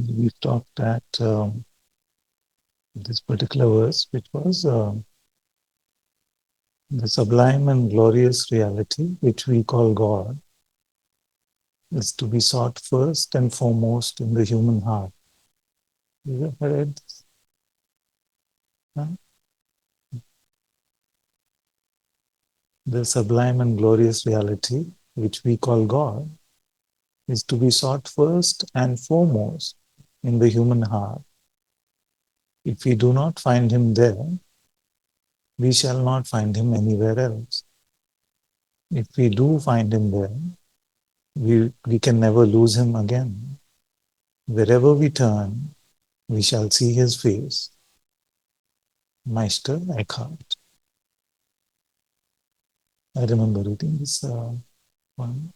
we stopped at this particular verse, which was the sublime and glorious reality, which we call God, is to be sought first and foremost in the human heart. You have read this? Huh? The sublime and glorious reality, which we call God, is to be sought first and foremost in the human heart. If we do not find Him there, we shall not find Him anywhere else. If we do find Him there, we can never lose Him again. Wherever we turn, we shall see His face. Meister Eckhart. I remember reading this one.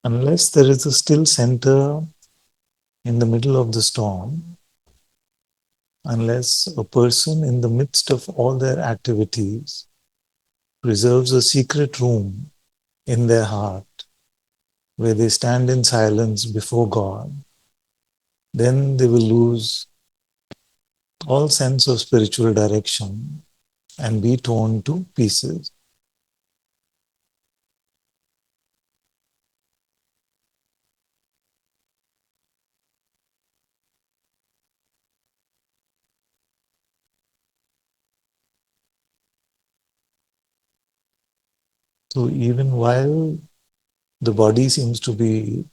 Unless there is a still center in the middle of the storm, unless a person in the midst of all their activities preserves a secret room in their heart where they stand in silence before God, then they will lose all sense of spiritual direction and be torn to pieces. So even while the body seems to be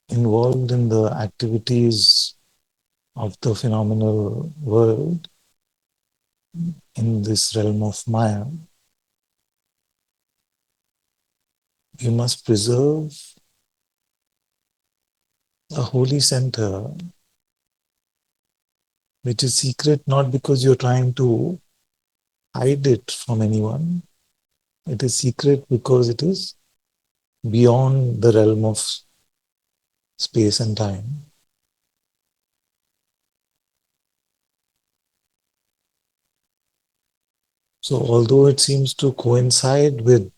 involved in the activities of the phenomenal world in this realm of Maya, you must preserve a holy center which is secret not because you're trying to hide it from anyone. It is secret because it is beyond the realm of space and time. So although it seems to coincide with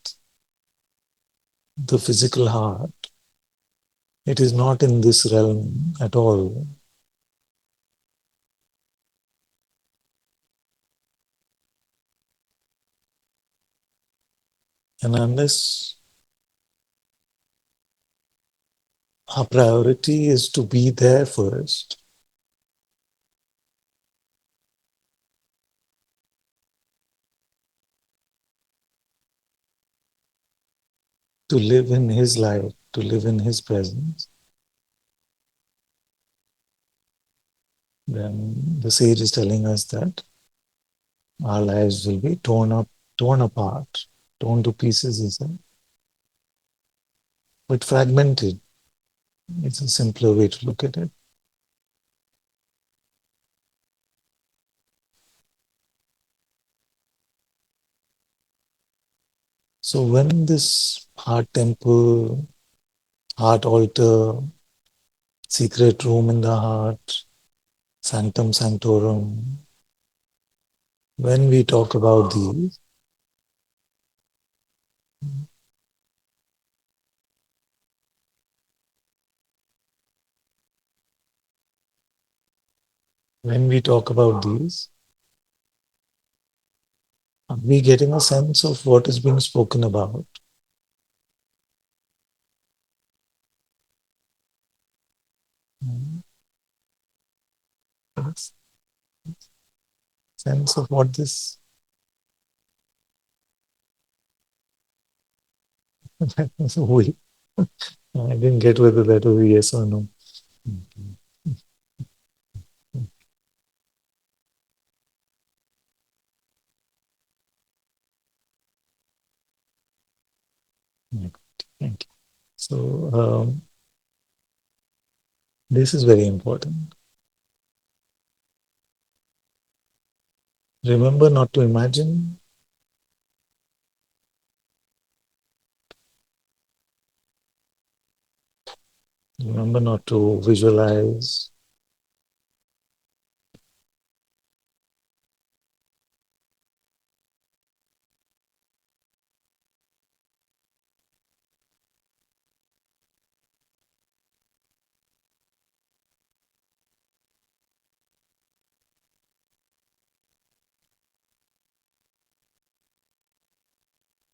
the physical heart, it is not in this realm at all. And unless our priority is to be there first, to live in His light, to live in His presence, then the sage is telling us that our lives will be torn apart, torn to pieces, he said, but fragmented. It's a simpler way to look at it. So when this heart temple, heart altar, secret room in the heart, sanctum sanctorum, when we talk about these, are we getting a sense of what is being spoken about? Sense of what this we. I didn't get whether that was a yes or no. Thank you. So this is very important. Remember not to imagine. Remember not to visualize.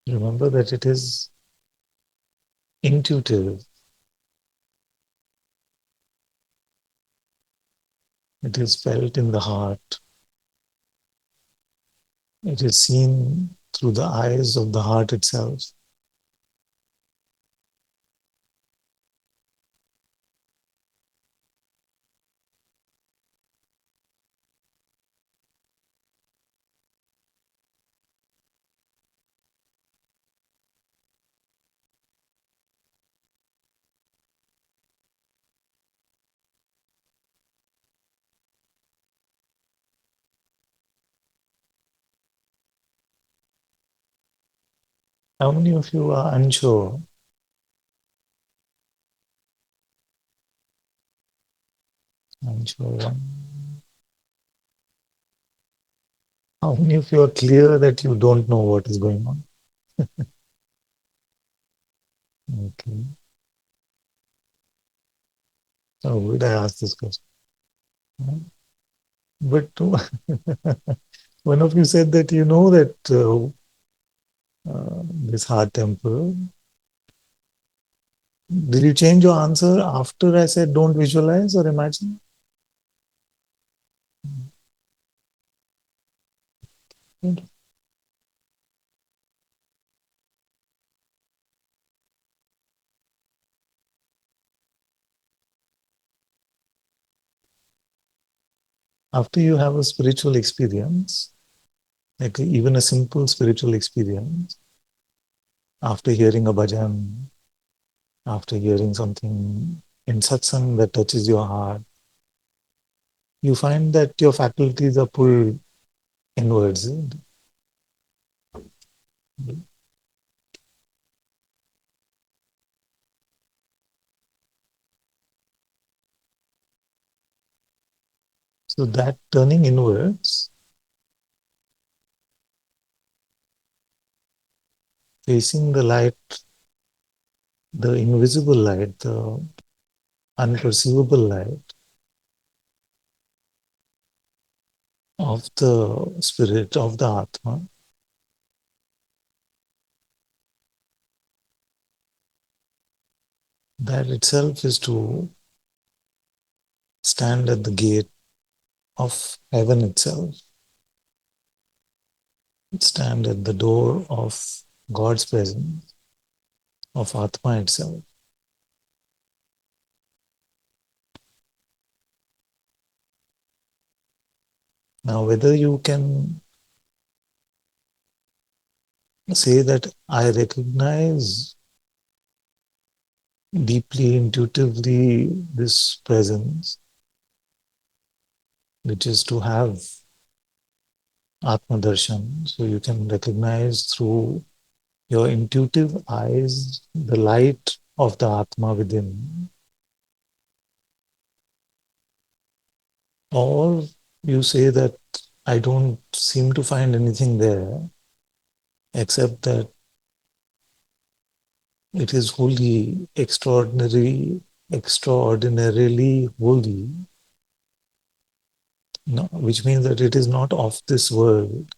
Remember that it is intuitive. It is felt in the heart. It is seen through the eyes of the heart itself. How many of you are unsure? Unsure one. How many of you are clear that you don't know what is going on? Okay. So would I ask this question? But one of you said that you know that this heart temple. Did you change your answer after I said don't visualize or imagine? After you have a spiritual experience, like even a simple spiritual experience, after hearing a bhajan, after hearing something in satsang that touches your heart, you find that your faculties are pulled inwards. So that turning inwards, facing the light, the invisible light, the unperceivable light of the spirit, of the Atma, that itself is to stand at the gate of heaven itself, stand at the door of God's presence, of Atma itself. Now, whether you can say that I recognize deeply, intuitively this presence, which is to have Atma Darshan, so you can recognize through your intuitive eyes the light of the Atma within. Or you say that I don't seem to find anything there except that it is holy, extraordinarily holy, no, which means that it is not of this world.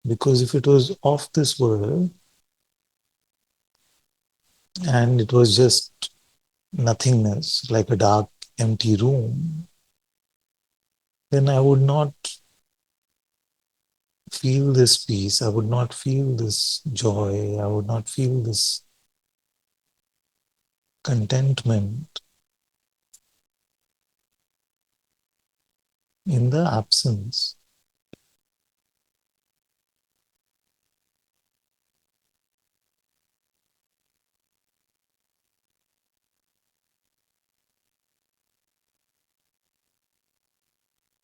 Because if it was of this world and it was just nothingness, like a dark, empty room, then I would not feel this peace, I would not feel this joy, I would not feel this contentment in the absence.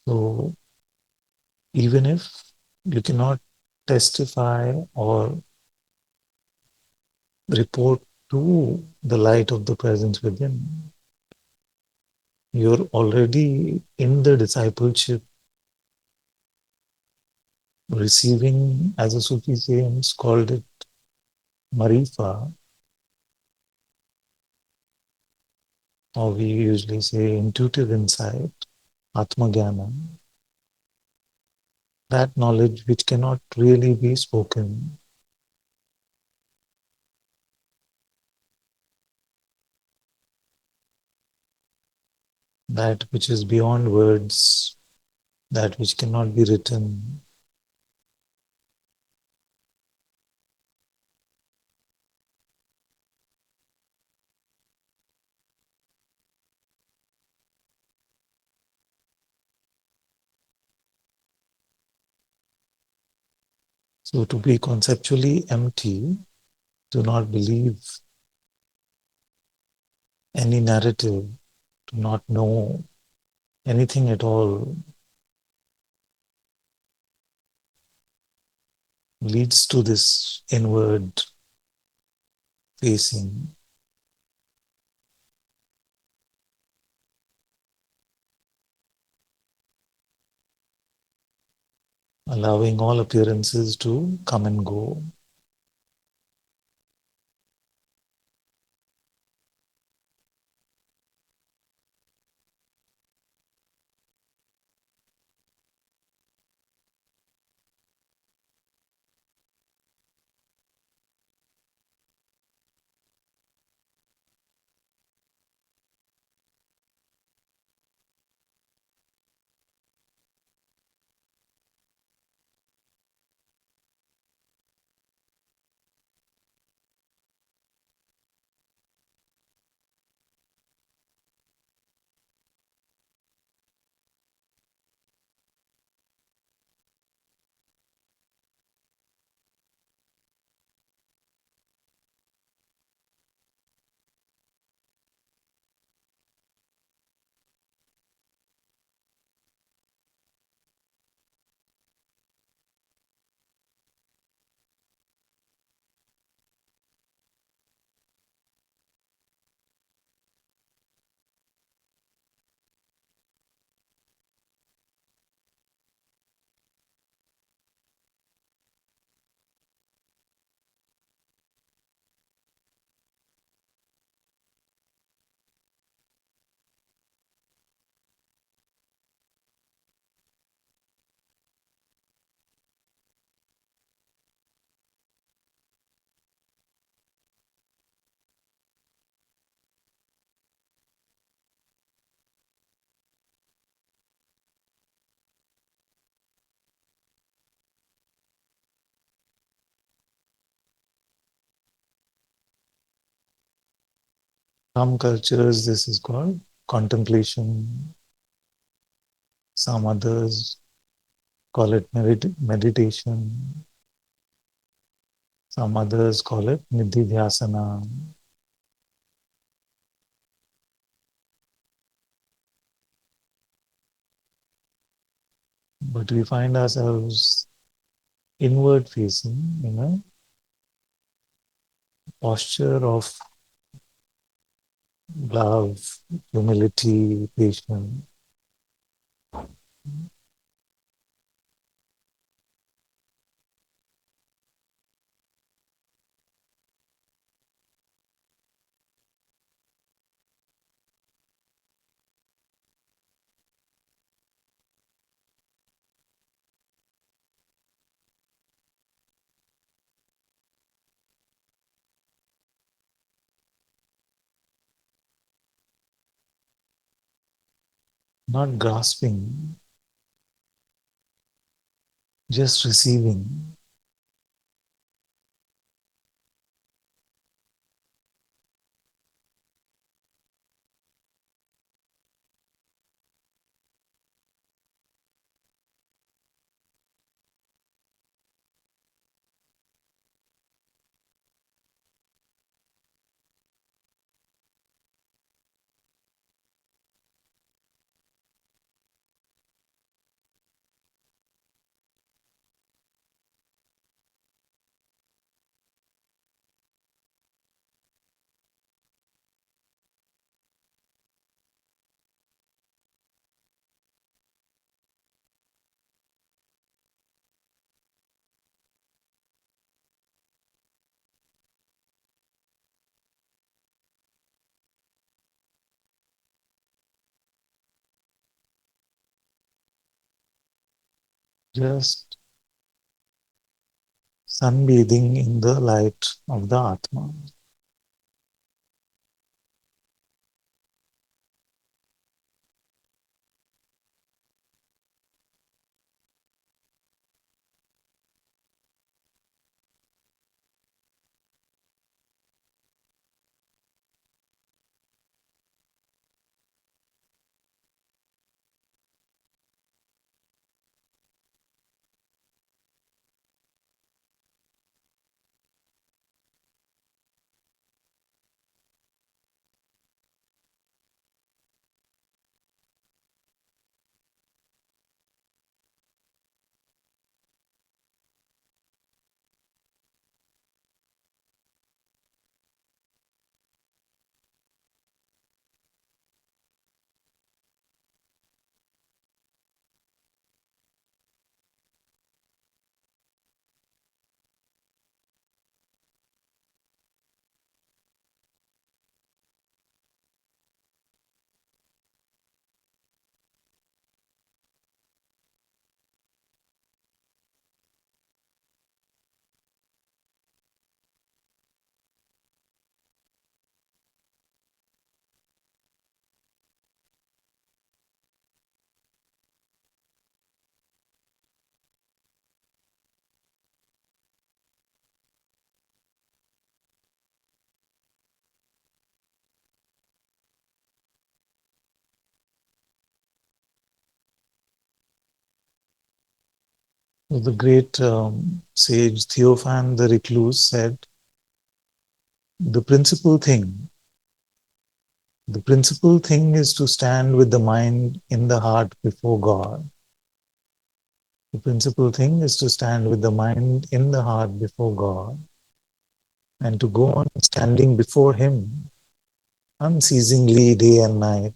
So even if you cannot testify or report to the light of the presence within. You're already in the discipleship, receiving, as a Sufi saints called it, marifa, or we usually say intuitive insight, atmagyana, that knowledge which cannot really be spoken, that which is beyond words, that which cannot be written. So to be conceptually empty, to not believe any narrative, to not know anything at all, leads to this inward facing, allowing all appearances to come and go. Some cultures, this is called contemplation. Some others call it meditation. Some others call it nididhyasana. But we find ourselves inward facing in a posture of love, humility, patience. Not grasping, just receiving. just sunbathing in the light of the Atma. The great sage Theophan the Recluse said, the principal thing, the principal thing is to stand with the mind in the heart before God. The principal thing is to stand with the mind in the heart before God and to go on standing before Him unceasingly day and night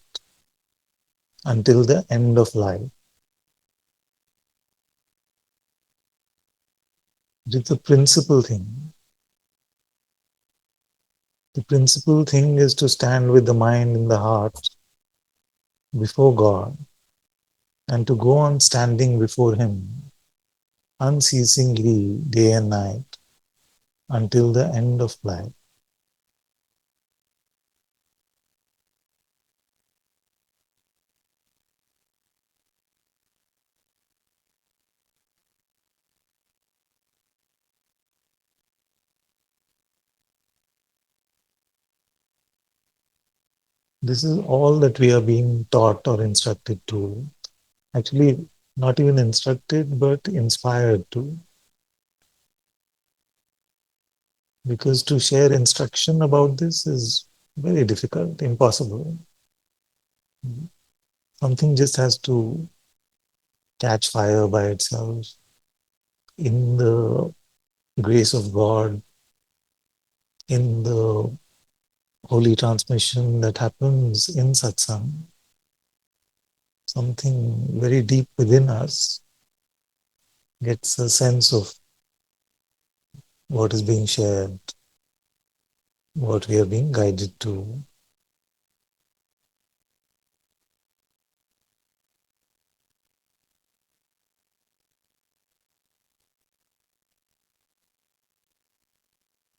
until the end of life. It is the principal thing. The principal thing is to stand with the mind in the heart before God and to go on standing before Him unceasingly day and night until the end of life. This is all that we are being taught or instructed to. Actually, not even instructed, but inspired to. Because to share instruction about this is very difficult, impossible. Something just has to catch fire by itself in the grace of God, in the holy transmission that happens in Satsang. Something very deep within us gets a sense of what is being shared, what we are being guided to.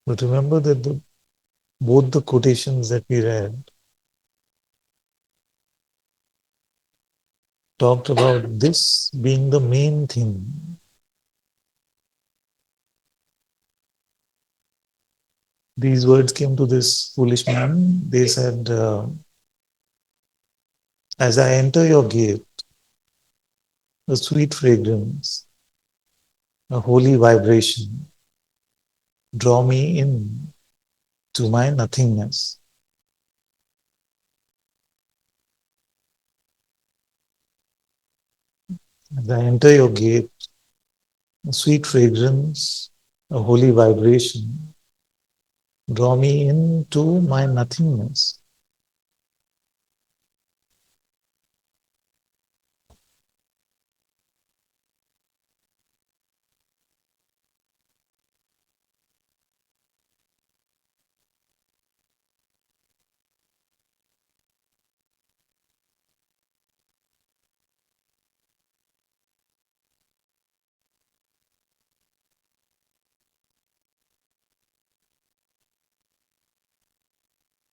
But remember that both the quotations that we read talked about this being the main thing. These words came to this foolish man. They said, as I enter your gate, a sweet fragrance, a holy vibration, draw me in to my nothingness. As I enter your gate, a sweet fragrance, a holy vibration, draw me into my nothingness.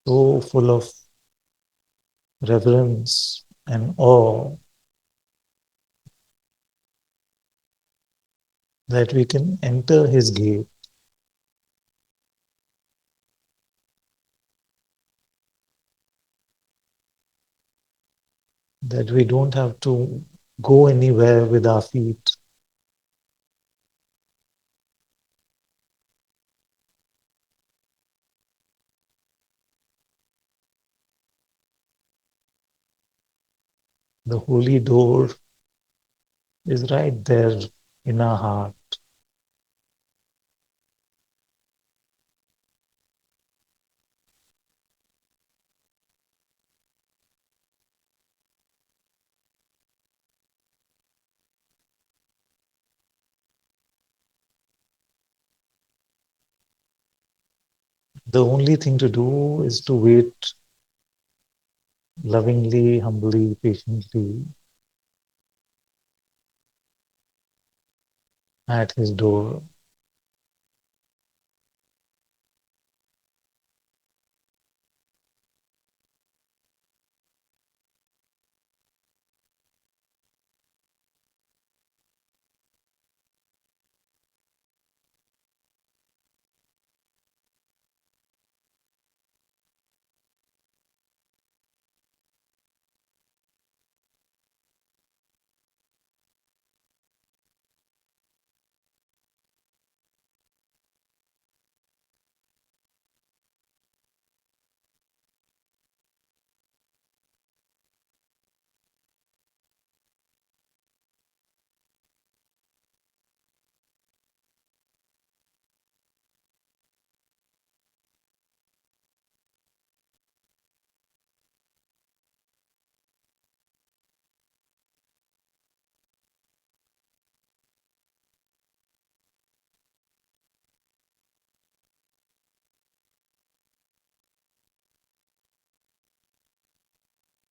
so full of reverence and awe that we can enter his gate, that we don't have to go anywhere with our feet. The holy door is right there in our heart. The only thing to do is to wait lovingly, humbly, patiently at his door.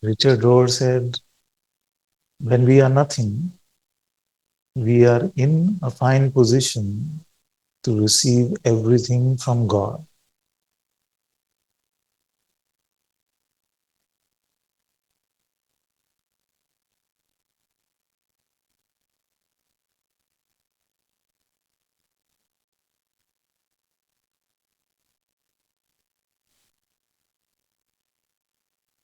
Richard Rohr said, when we are nothing, we are in a fine position to receive everything from God.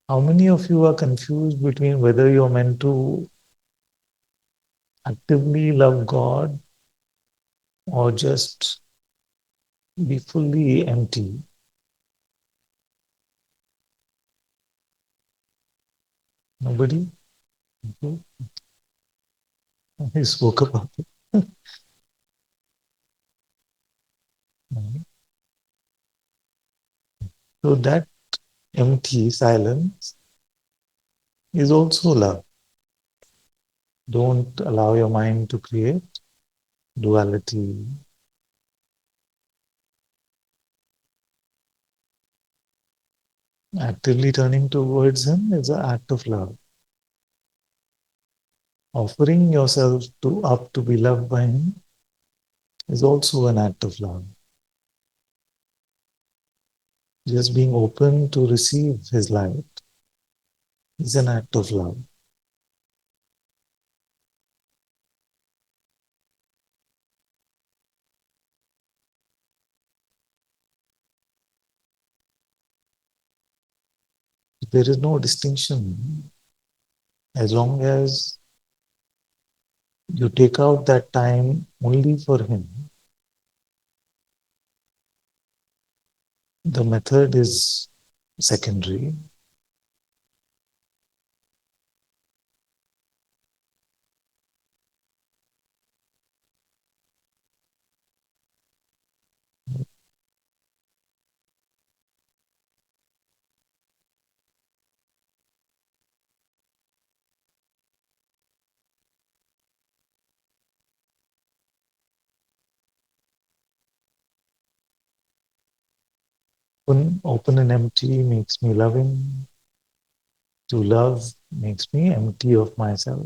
How many of you are confused between whether you're meant to actively love God or just be fully empty? Nobody? Okay. I spoke about it. So that empty silence is also love. Don't allow your mind to create duality. Actively turning towards Him is an act of love. Offering yourself up to be loved by Him is also an act of love. Just being open to receive His light is an act of love. There is no distinction. As long as you take out that time only for Him, the method is secondary. Open and empty makes me loving. To love makes me empty of myself.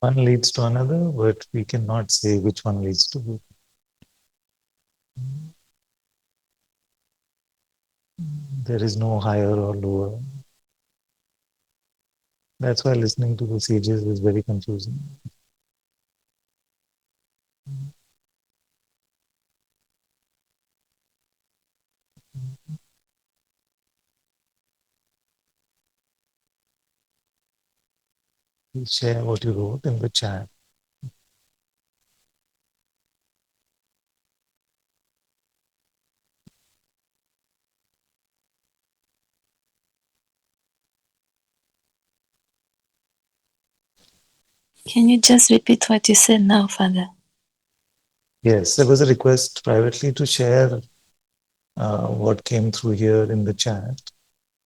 One leads to another, but we cannot say which one leads to which. There is no higher or lower. That's why listening to the sages is very confusing. Please share what you wrote in the chat. Can you just repeat what you said now, Father? Yes, there was a request privately to share what came through here in the chat.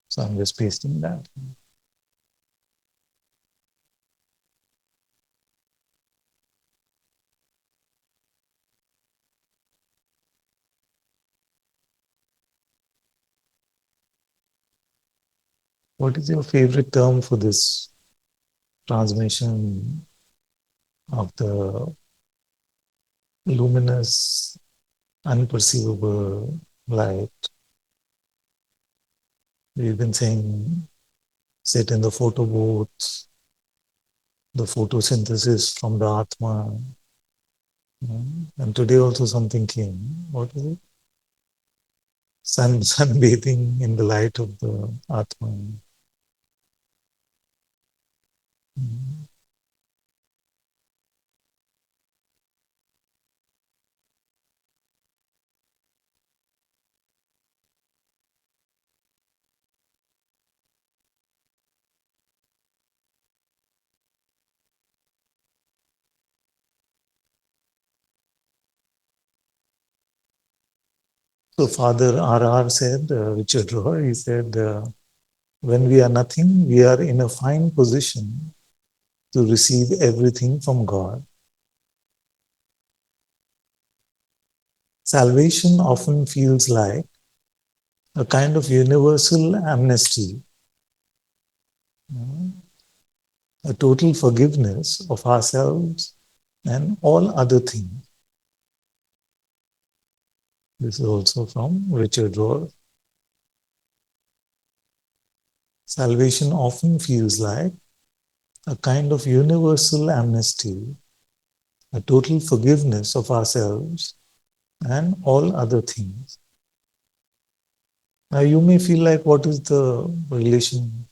So I'm just pasting that. What is your favorite term for this transmission of the luminous, unperceivable light? We've been saying sit in the photo booth, the photosynthesis from the Atma. And today also something came. What is it? Sunbathing in the light of the Atma. So Father R.R. said, Richard Rohr, he said, when we are nothing, we are in a fine position to receive everything from God. Salvation often feels like a kind of universal amnesty, a total forgiveness of ourselves and all other things. This is also from Richard Rohr. Salvation often feels like a kind of universal amnesty, a total forgiveness of ourselves and all other things. Now you may feel like, what is the relation?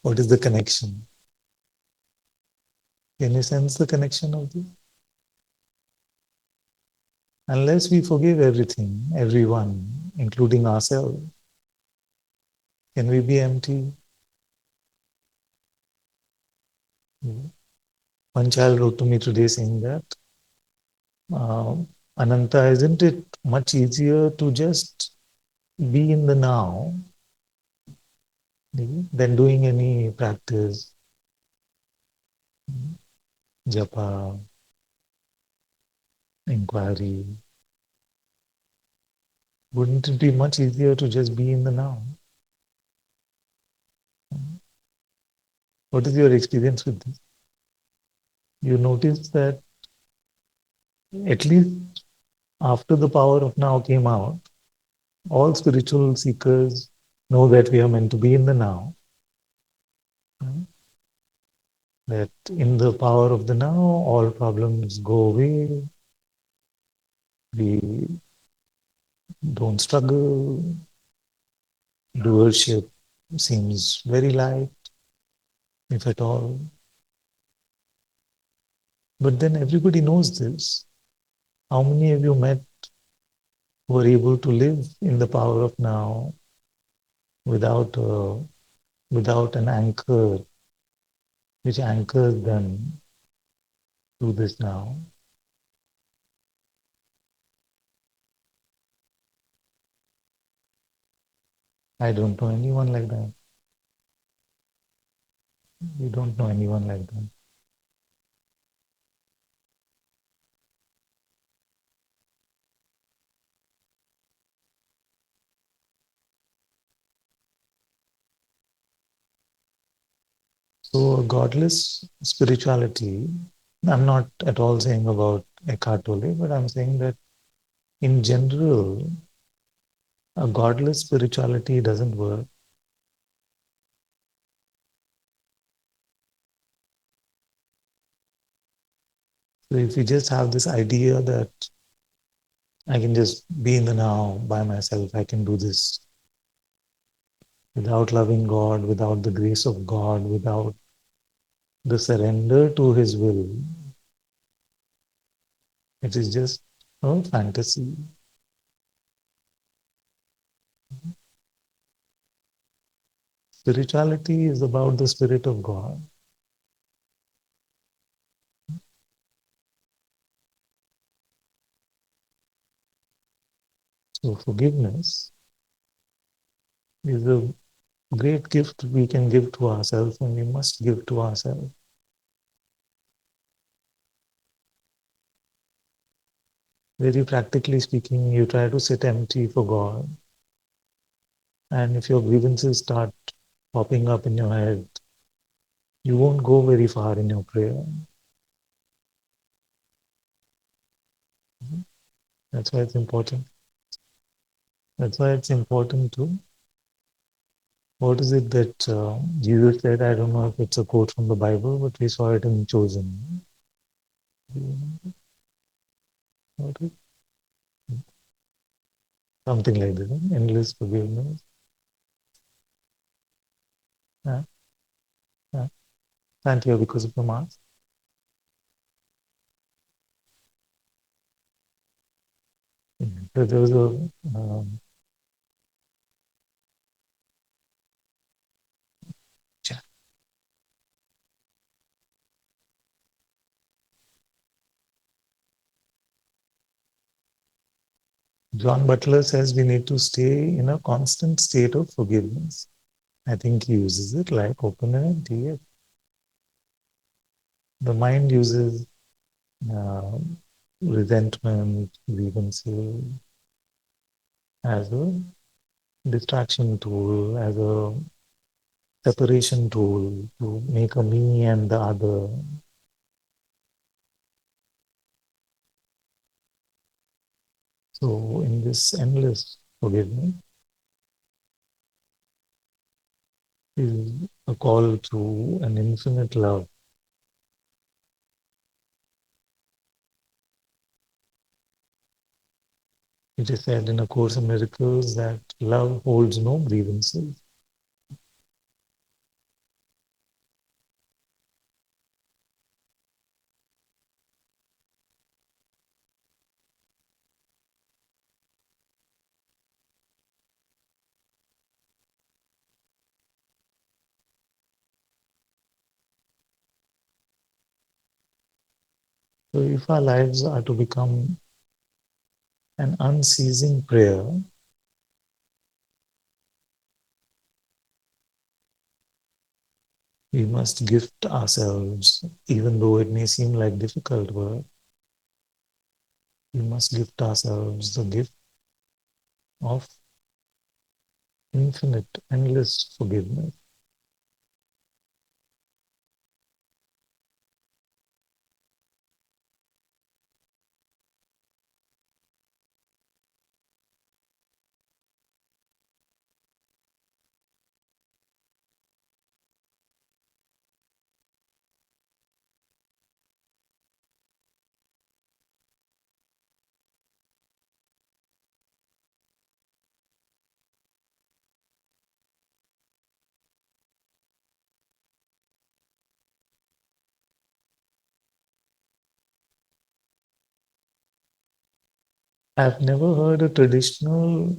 What is the connection? Can you sense the connection of this? Unless we forgive everything, everyone, including ourselves, can we be empty? One child wrote to me today saying that, Ananta, isn't it much easier to just be in the now than doing any practice, japa, inquiry? Wouldn't it be much easier to just be in the now? What is your experience with this? You notice that at least after the power of now came out, all spiritual seekers know that we are meant to be in the now. That in the power of the now, all problems go away. We don't struggle. Doership seems very light, if at all. But then everybody knows this. How many of you met who are able to live in the power of now without without an anchor which anchors them to this now? I don't know anyone like that. We don't know anyone like that. So, a godless spirituality, I'm not at all saying about Eckhart Tolle, but I'm saying that in general, a godless spirituality doesn't work. So, if you just have this idea that I can just be in the now by myself, I can do this without loving God, without the grace of God, without the surrender to His will, it is just a fantasy. Spirituality is about the Spirit of God. So, forgiveness is a great gift we can give to ourselves, and we must give to ourselves. Very practically speaking, you try to sit empty for God, and if your grievances start popping up in your head, you won't go very far in your prayer. That's why it's important. That's why it's important to. What is it that Jesus said? I don't know if it's a quote from the Bible, but we saw it in Chosen. Something like that, endless forgiveness. Yeah, yeah. Can't hear because of the mask. So there was a John Butler says we need to stay in a constant state of forgiveness. I think he uses it like open and empty. The mind uses uh, resentment, grievances as a distraction tool, as a separation tool to make a me and the other. So, in this endless forgiveness is a call to an infinite love. It is said in A Course in Miracles that love holds no grievances. So, if our lives are to become an unceasing prayer, we must gift ourselves, even though it may seem like difficult work, we must gift ourselves the gift of infinite, endless forgiveness. I've never heard a traditional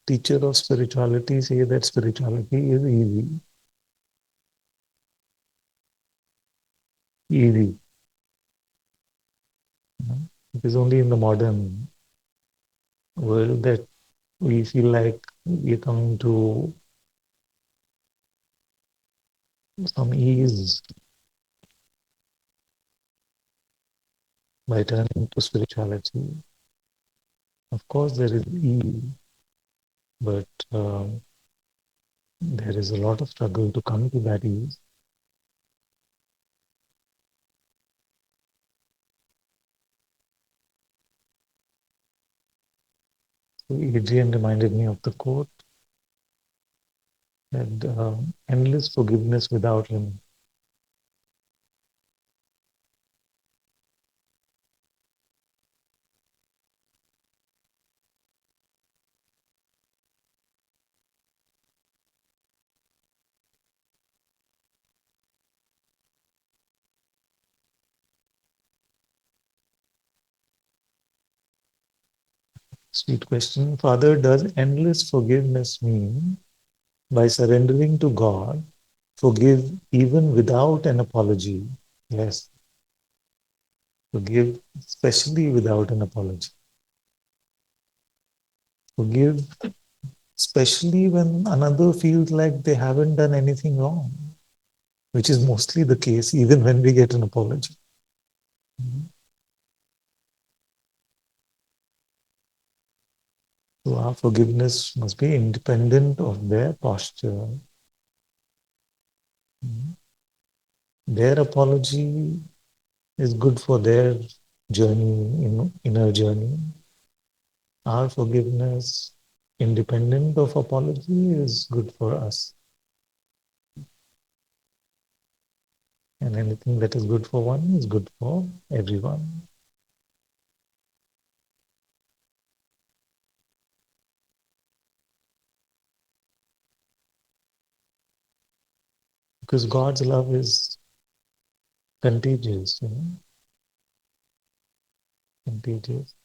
teacher of spirituality say that spirituality is easy. Easy. It is only in the modern world that we feel like we're coming to some ease by turning to spirituality. Of course, there is ease, but there is a lot of struggle to come to that ease. So Adrian reminded me of the quote that endless forgiveness without limit. Sweet question. Father, does endless forgiveness mean by surrendering to God, forgive even without an apology? Yes, forgive especially without an apology. Forgive especially when another feels like they haven't done anything wrong, which is mostly the case even when we get an apology. So our forgiveness must be independent of their posture. Their apology is good for their journey, inner journey. Our forgiveness, independent of apology, is good for us. And anything that is good for one is good for everyone. Because God's love is contagious, contagious.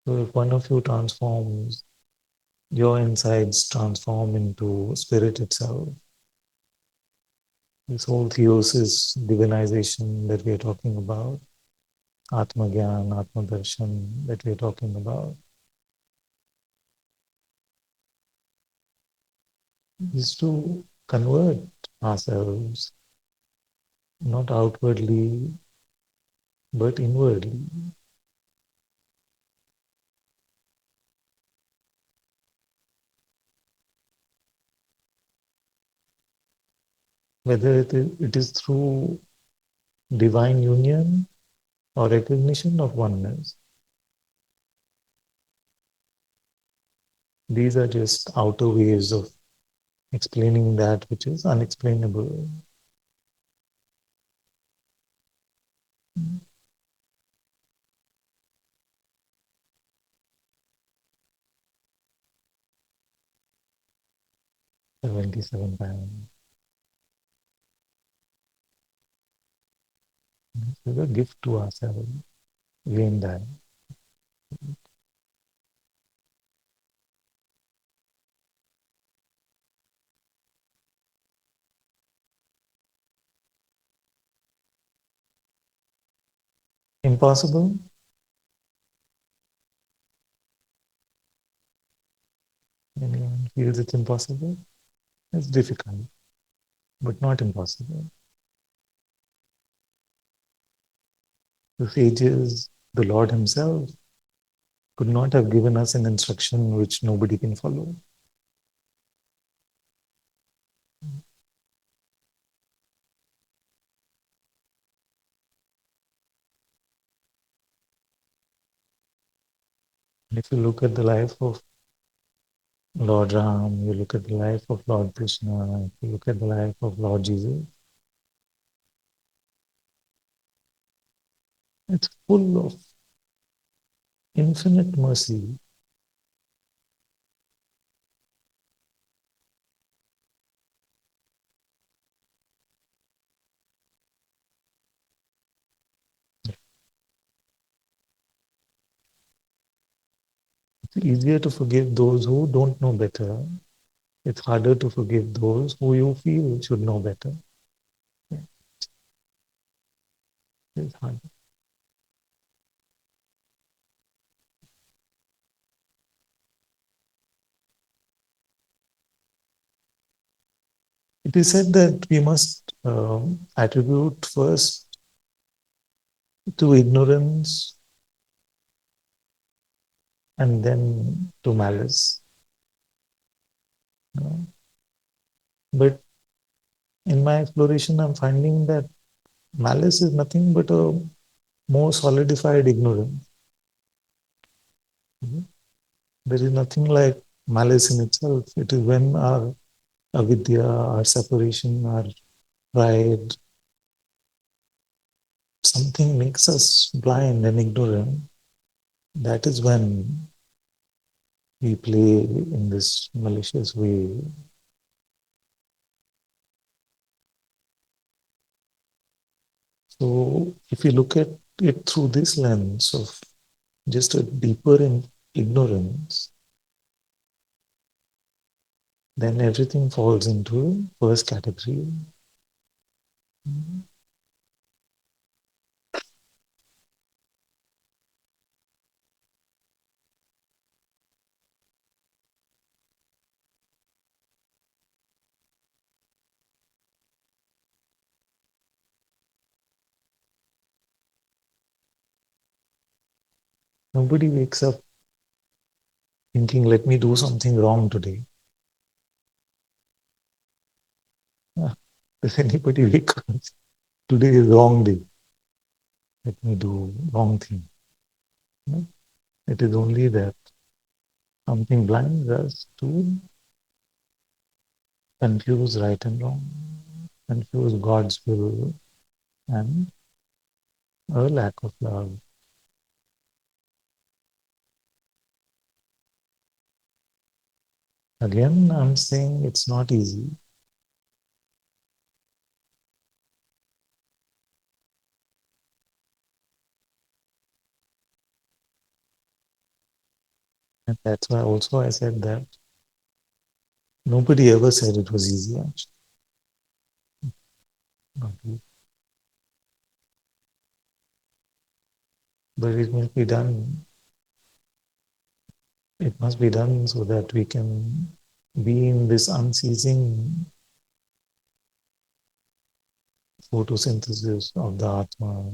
So if one of you transforms, your insides transform into spirit itself. This whole theosis, divinization that we are talking about, Atma Gyan, Atma Darshan that we are talking about, is to convert ourselves, not outwardly, but inwardly. Whether it is through divine union or recognition of oneness. These are just outer ways of explaining that which is unexplainable. 77 times. It's a gift to ourselves. Again, that. Impossible? Anyone feels it's impossible? It's difficult, but not impossible. The sages, the Lord Himself, could not have given us an instruction which nobody can follow. And if you look at the life of Lord Ram, you look at the life of Lord Krishna, if you look at the life of Lord Jesus, it's full of infinite mercy. It's easier to forgive those who don't know better. It's harder to forgive those who you feel should know better. Yeah, it's hard. It is said that we must attribute first to ignorance and then to malice. You know? But in my exploration, I'm finding that malice is nothing but a more solidified ignorance. There is nothing like malice in itself. It is when our avidya, our separation, our pride, something makes us blind and ignorant. That is when we play in this malicious way. So if you look at it through this lens of just a deeper in ignorance, then everything falls into first category. Nobody wakes up thinking, let me do something wrong today. Ah, does anybody wake up? Today is wrong day. Let me do wrong thing. No? It is only that something blinds us to confuse right and wrong, confuse God's will and a lack of love. Again, I'm saying it's not easy. And that's why also I said that nobody ever said it was easy, actually. But it must be done. It must be done so that we can be in this unceasing photosynthesis of the Atma.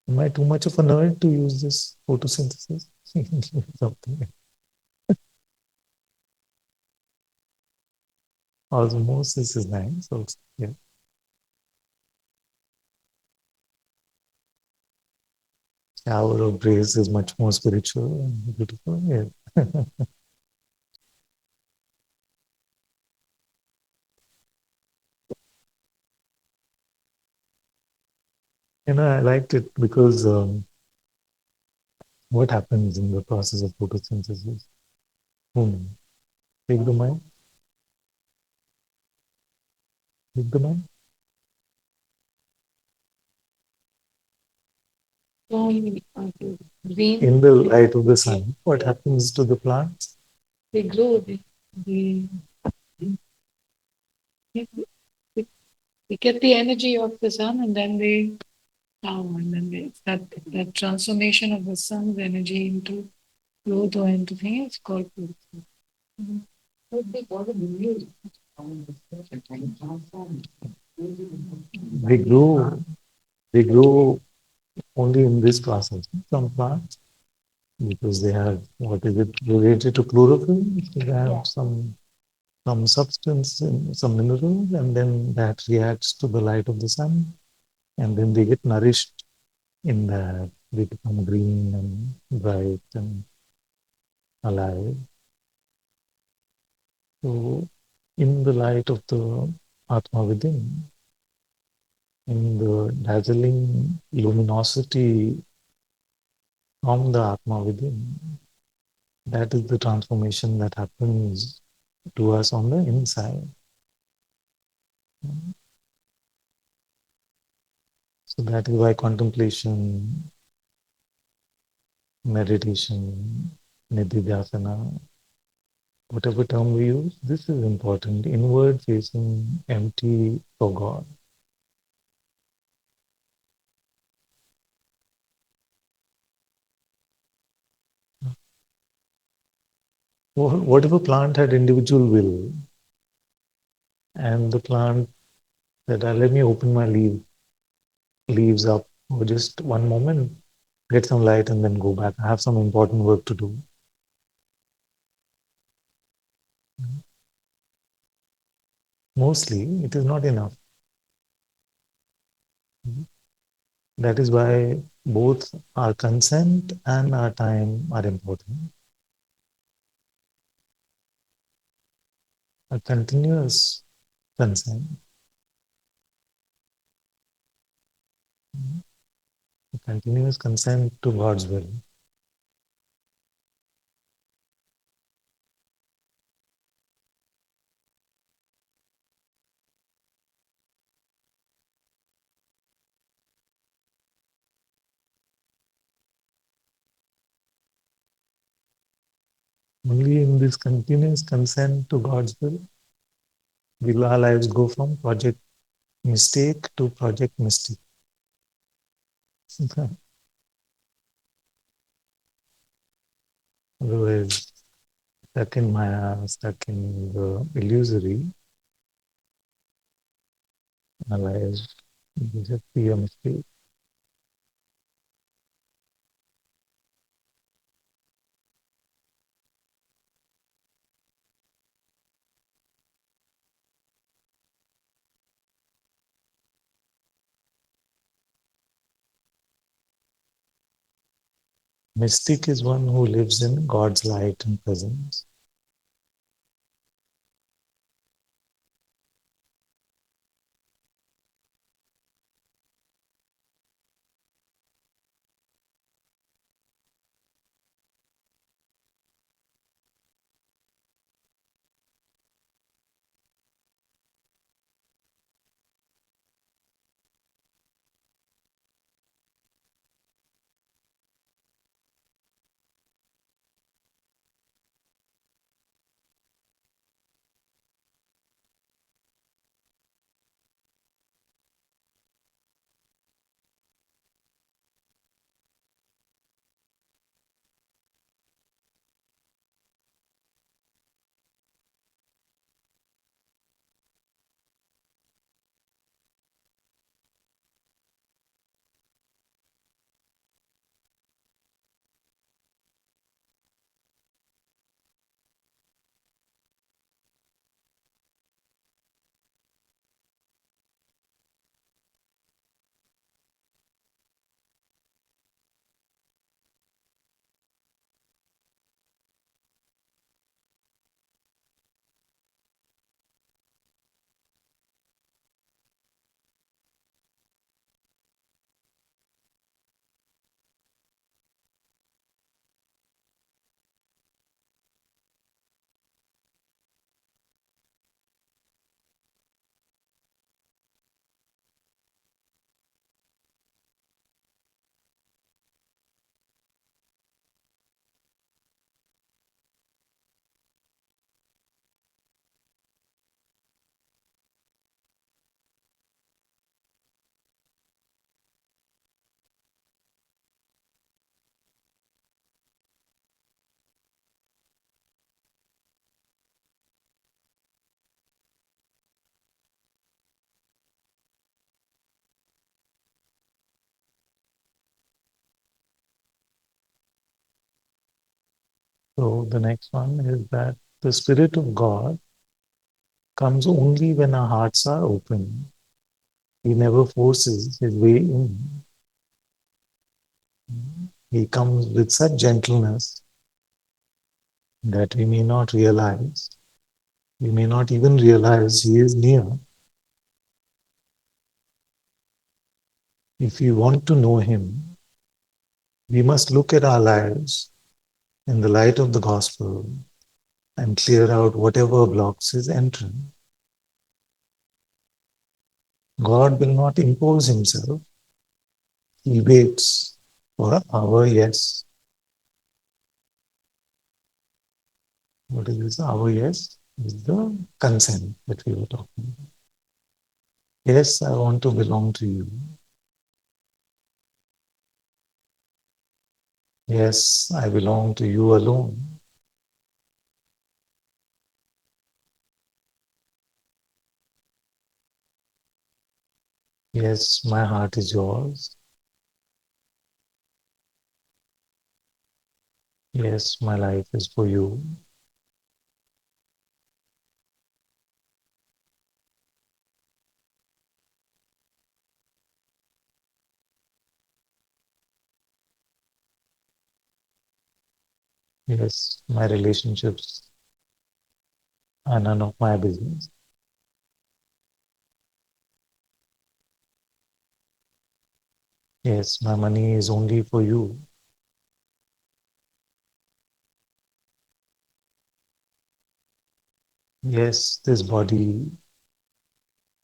Am I too much of a nerd to use this photosynthesis? Something. Osmosis is nice also. Yeah. Shower of grace is much more spiritual and beautiful. Yeah. I liked it because what happens in the process of photosynthesis? Hmm. Take the mind, take the mind. Green. In the light of the sun, what happens to the plants? They grow. They get the energy of the sun and then they and then it's that transformation of the sun's energy into growth or into things, it's called growth. Mhm. They grow, they grow only in this process. Some plants, because they have, what is it, related to chlorophyll? They have some substance, some minerals, and then that reacts to the light of the sun, and then they get nourished in that. They become green and bright and alive. So, in the light of the Atma within, in the dazzling luminosity from the Atma within, that is the transformation that happens to us on the inside. So that is why contemplation, meditation, nididhyasana, whatever term we use, this is important. Inward facing, empty for God. What if a plant had individual will and the plant said, let me open my leaves up for just one moment, get some light and then go back. I have some important work to do. Mostly, it is not enough. That is why both our consent and our time are important. A continuous consent, a continuous consent to God's will. Only in this continuous consent to God's will our lives go from project mistake to project mistake. Otherwise, stuck in Maya, stuck in the illusory, our lives will just be a mistake. Mystic is one who lives in God's light and presence. So the next one is that the Spirit of God comes only when our hearts are open. He never forces his way in. He comes with such gentleness that we may not realize. We may not even realize he is near. If we want to know him, we must look at our lives in the light of the gospel and clear out whatever blocks his entrance. God will not impose himself. He waits for our yes. What is this? Our yes is the consent that we were talking about. Yes, I want to belong to you. Yes, I belong to you alone. Yes, my heart is yours. Yes, my life is for you. Yes, my relationships are none of my business. Yes, my money is only for you. Yes, this body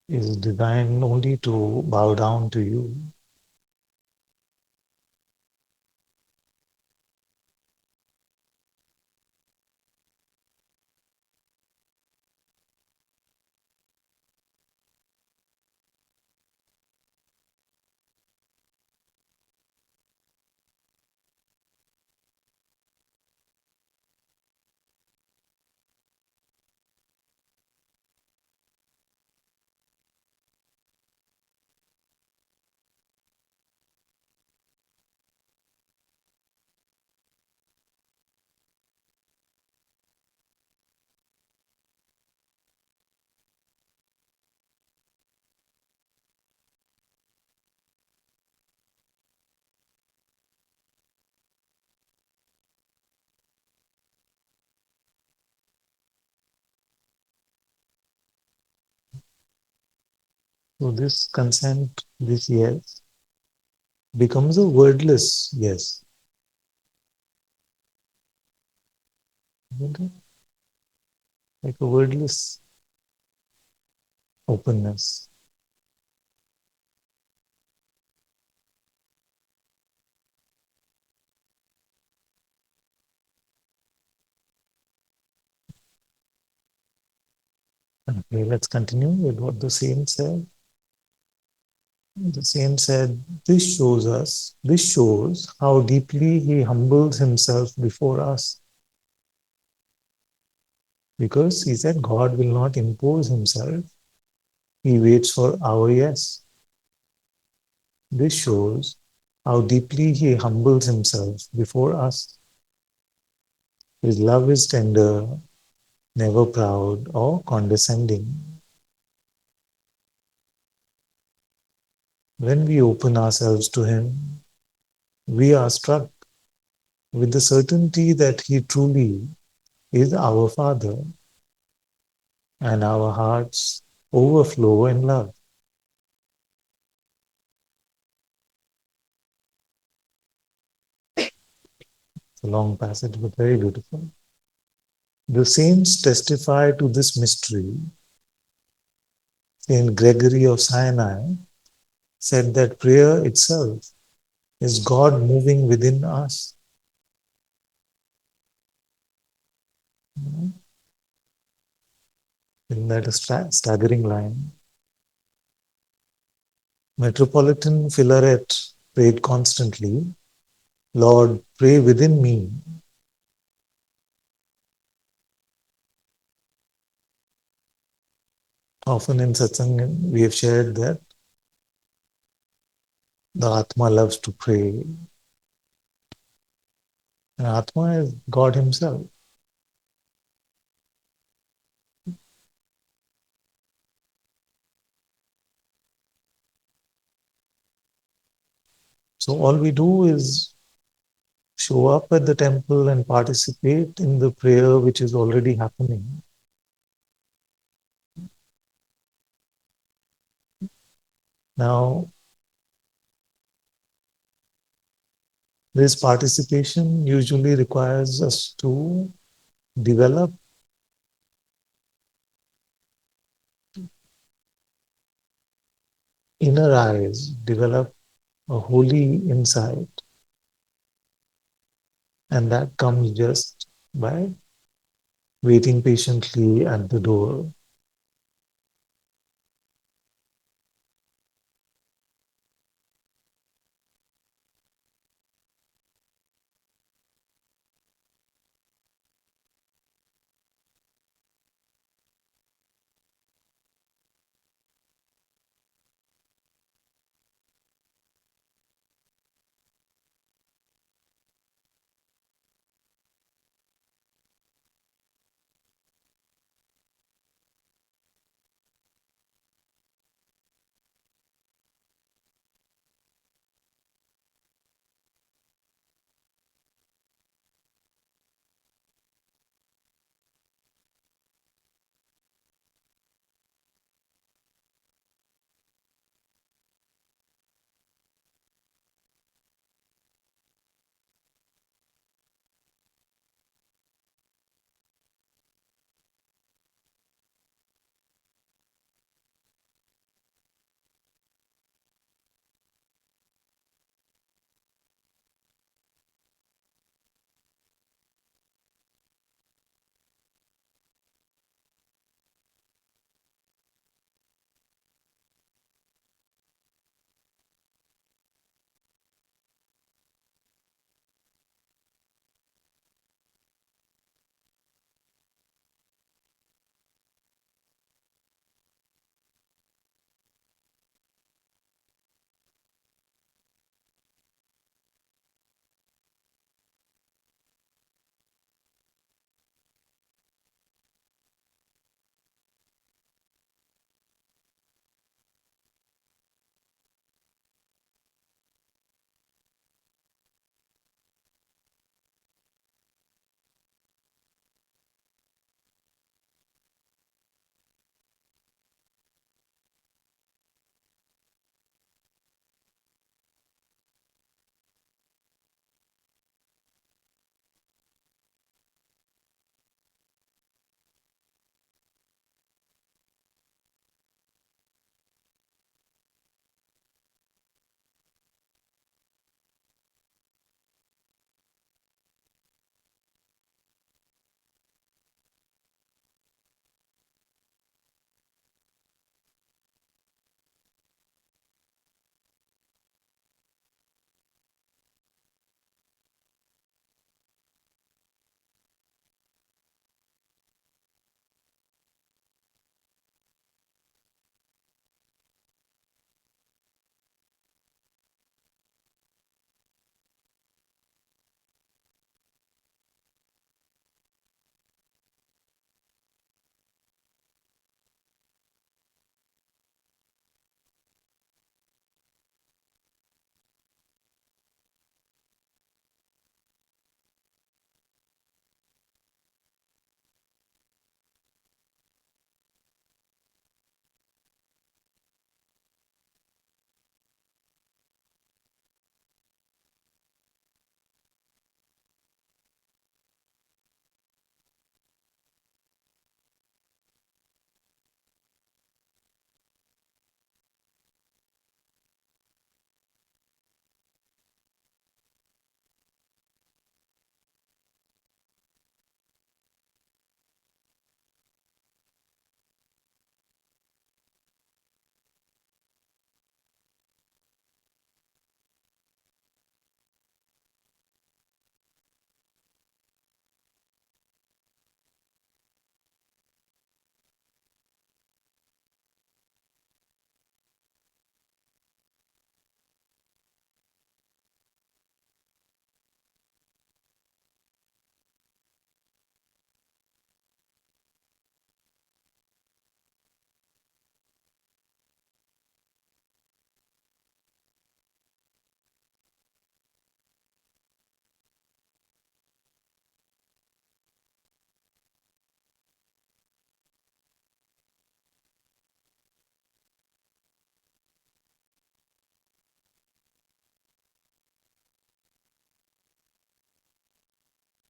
is designed only to bow down to you. So this consent, this yes, becomes a wordless yes. Isn't it? Like a wordless openness. Okay, let's continue with what the saint said. The saint said, this shows how deeply he humbles himself before us. Because he said God will not impose himself, he waits for our yes. This shows how deeply he humbles himself before us. His love is tender, never proud or condescending. When we open ourselves to him, we are struck with the certainty that he truly is our Father, and our hearts overflow in love. It's a long passage, but very beautiful. The saints testify to this mystery. Saint Gregory of Sinai said that prayer itself is God moving within us. Isn't that a staggering line? Metropolitan Philaret prayed constantly, Lord, pray within me. Often in Satsang, we have shared that the Atma loves to pray, and Atma is God Himself. So all we do is show up at the temple and participate in the prayer which is already happening. Now, this participation usually requires us to develop inner eyes, develop a holy insight, and that comes just by waiting patiently at the door.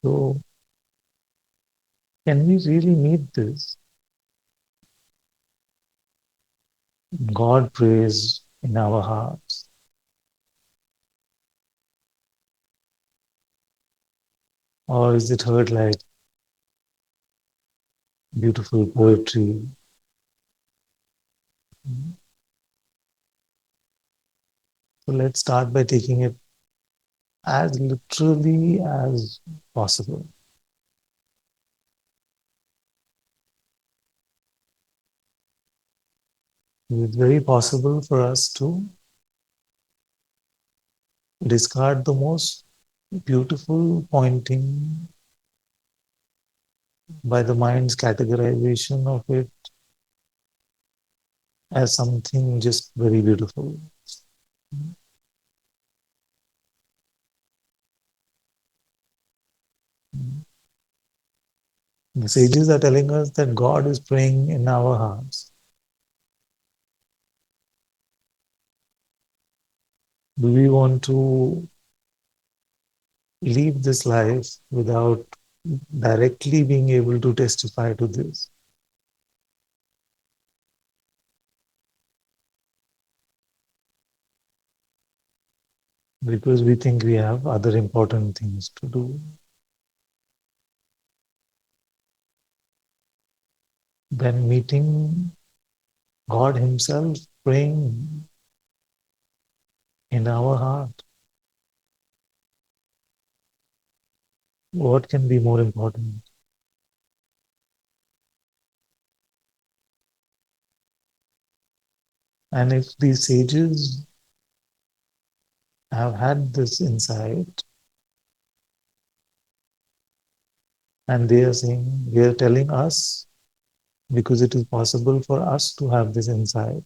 So, can we really meet this God praise in our hearts? Or is it heard like beautiful poetry? So let's start by taking it as literally as possible. It's very possible for us to discard the most beautiful pointing by the mind's categorization of it as something just very beautiful. The sages are telling us that God is praying in our hearts. Do we want to leave this life without directly being able to testify to this? Because we think we have other important things to do. Then meeting God Himself praying in our heart, what can be more important? And if these sages have had this insight, and they are saying, they are telling us, because it is possible for us to have this insight,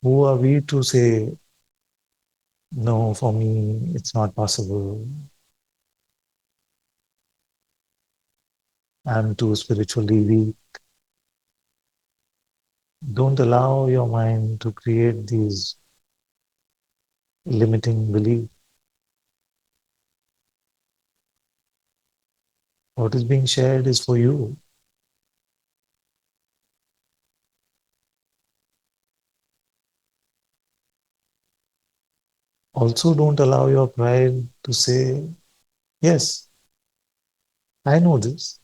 who are we to say, no, for me, it's not possible. I'm too spiritually weak. Don't allow your mind to create these limiting beliefs. What is being shared is for you. Also, don't allow your pride to say, yes, I know this.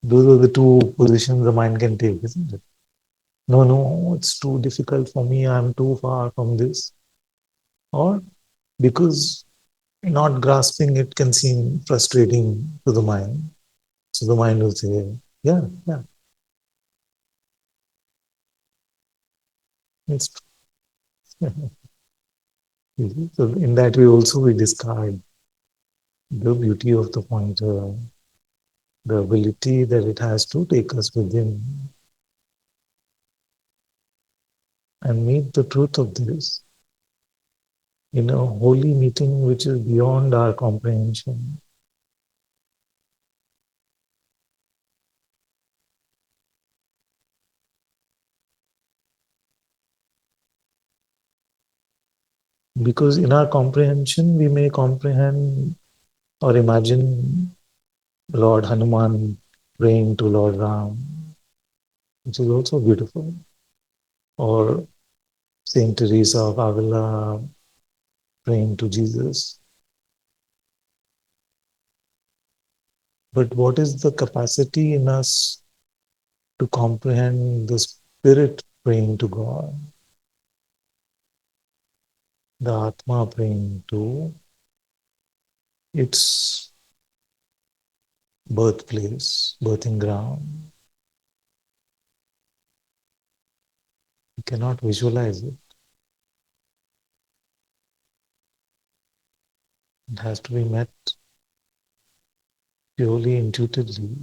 Those are the two positions the mind can take, isn't it? No, no, it's too difficult for me. I'm too far from this. Or because not grasping it can seem frustrating to the mind. So the mind will say, yeah, yeah, it's true. So in that way also we discard the beauty of the pointer, the ability that it has to take us within and meet the truth of this in a holy meeting which is beyond our comprehension. Because in our comprehension, we may comprehend or imagine Lord Hanuman praying to Lord Ram, which is also beautiful, or Saint Teresa of Avila praying to Jesus. But what is the capacity in us to comprehend the Spirit praying to God, the Atma praying to its birthplace, birthing ground? We cannot visualize it. It has to be met purely intuitively.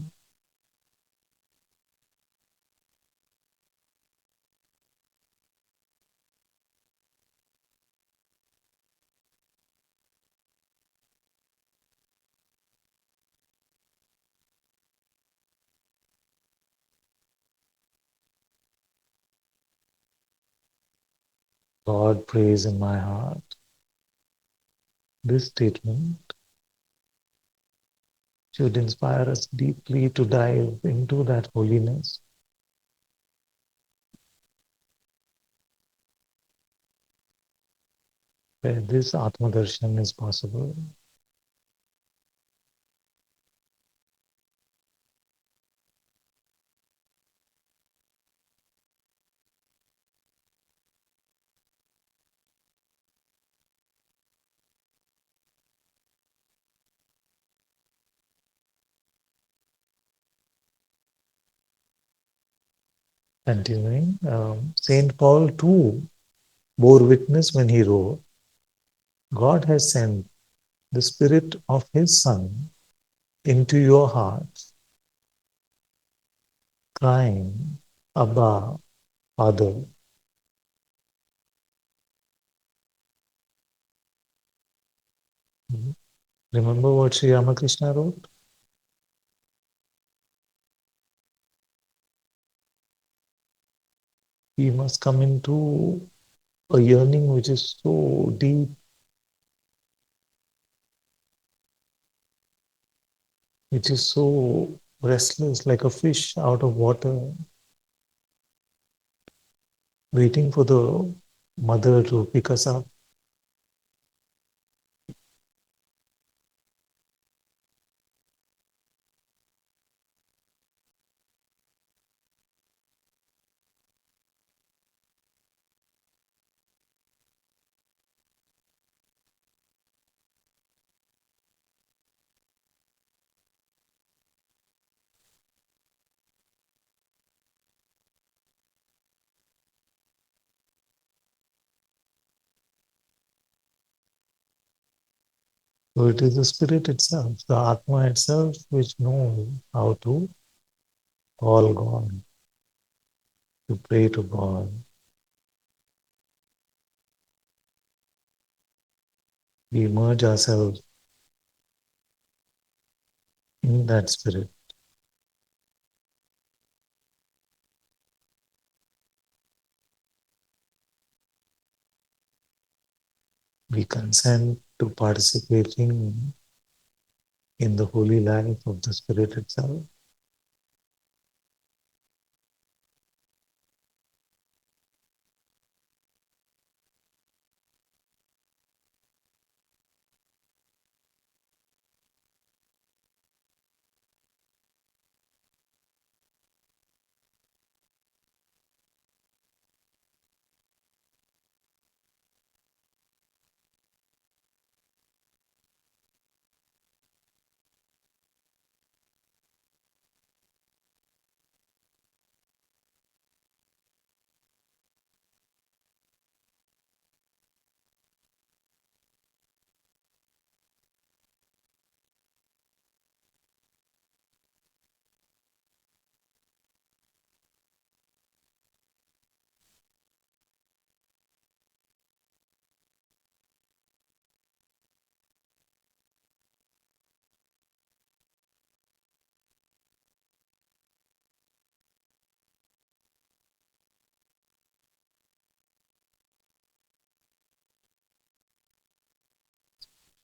God prays in my heart. This statement should inspire us deeply to dive into that holiness where this Atma Darshan is possible. Continuing, Saint Paul too bore witness when he wrote, God has sent the Spirit of His Son into your hearts, crying, Abba, Father. Remember what Sri Ramakrishna wrote? We must come into a yearning which is so deep, which is so restless, like a fish out of water, waiting for the mother to pick us up. So it is the spirit itself, the Atma itself, which knows how to call God, to pray to God. We immerse ourselves in that spirit. We consent to participating in the holy life of the spirit itself.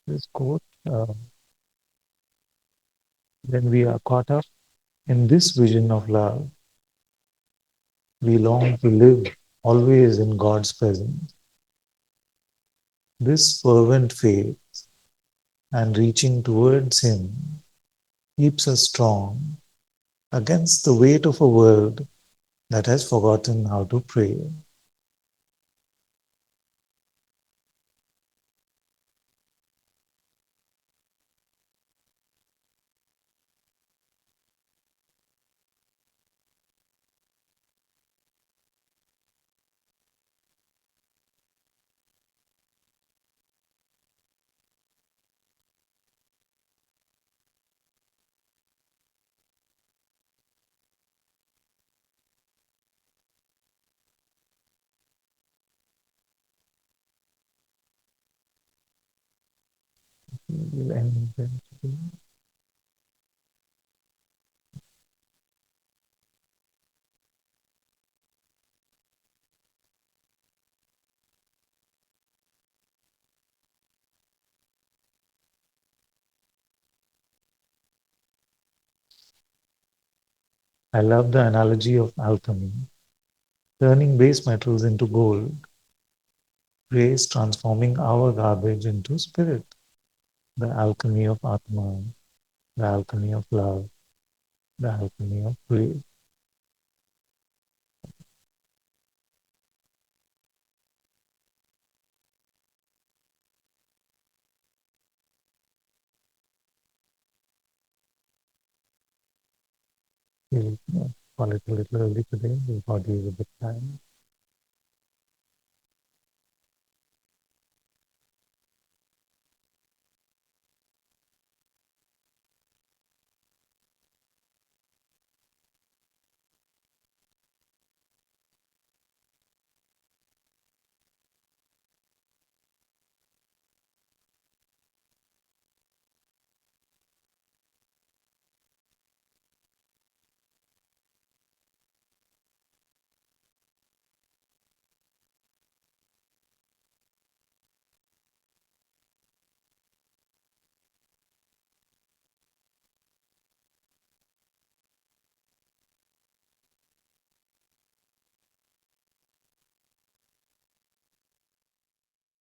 This quote, when we are caught up in this vision of love, we long to live always in God's presence. This fervent faith and reaching towards Him keeps us strong against the weight of a world that has forgotten how to pray. We'll end there today. I love the analogy of alchemy, turning base metals into gold, grace transforming our garbage into spirit, the alchemy of Atma, the alchemy of love, the alchemy of grace. We'll call it a little early today. We'll body is a bit tired.